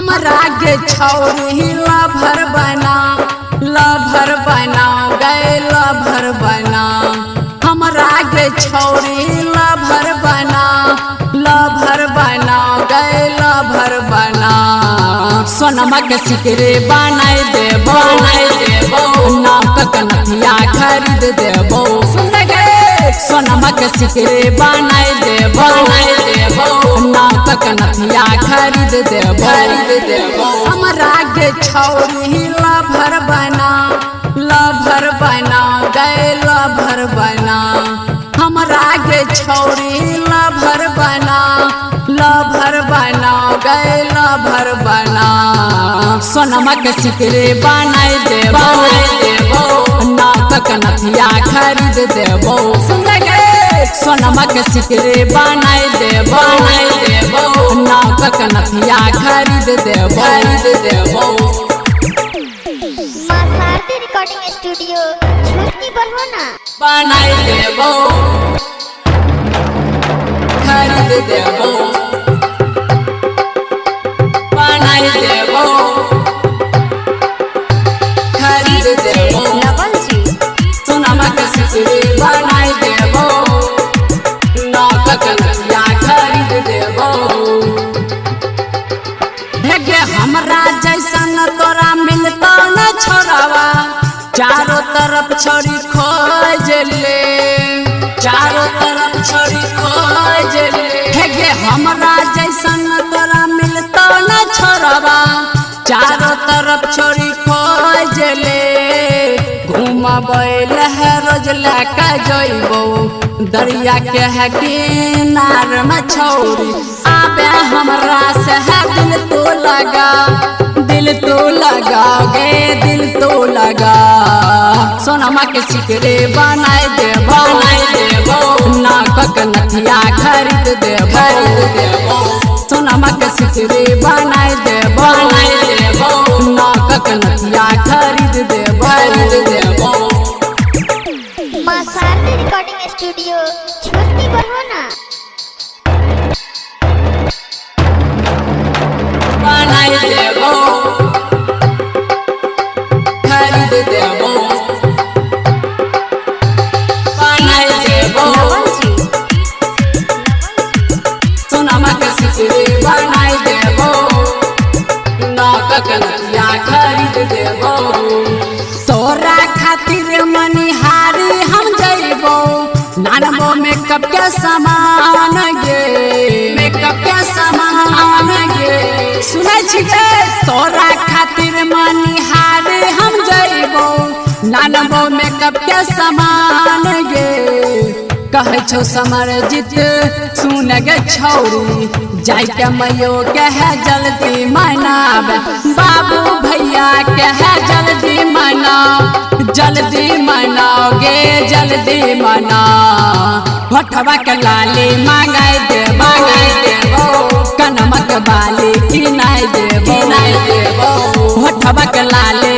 हमरा के छौरी लभर बना गए लभर बना हमरा के छौरी लभर बना गए लभर बना सोनमा के सिकरे बनाए देबो नाक कनथिया खरीद देबो सोनमा के सिकरे बनाए देबो नाक कनथिया खरीद देबो हमरा के छौरी लभर बना गए लभर बना हमरा के छौरी लभर बना गए लभर बना सोनमा के सिकरे बनाए देबो नाक कनथिया खरीद देबो सोनमा के सिकरे बनाए देबो नाक कनथिया खरीद देबो मासारती रिकॉर्डिंग स्टूडियो छुट्टी बरहोना बनाए देबो खरीद देबो बनाए देबो खरीद देबो सोनमा के सिकरे बनाए देबो नाक कनथिया खरीद देबो देखे हमरा जैसन तोरा मिलता न छोरावा चारों तरफ छोरी खोजले चारों तरफ छोरी खोजले देखे हमरा जैसन तोरा मिलता न छोरावा चारों तरफ छोरी खोजले घूमबैल है रोज लेके जइबो दरिया के है किनार में छौरी आबे हमरा से है दिल तो लगा सोनमा के सिकरे बनाए देबो नाक कनथिया खरीद देबो सोनमा के सिकरे बनाए देबो नाक कनथिया खरीद देबो मासारती रिकॉर्डिंग स्टूडियो छुट्टी बरहोना बनाए देबो खरीद देबो बनाए देबो सोनमा के सिकरे बनाए देबो नाक कनथिया खरीद देबो तोरा खातिर मनिहारी हम जइबो नानबो मेकअप के सामान गे सुनै छिके तोरा खातिर मनिहारी हम जइबो नानबो मेकअप के सामान गे कहे छौ समरजीत सुन गे छौरी जाय के मैयो के है जल्दी मनाब बाबू भैया के है जल्दी मनाओ गे जल्दी मना होठवा के लाली मांगाए देबो कनमा के बाली किनाए देबो होठवा के लाली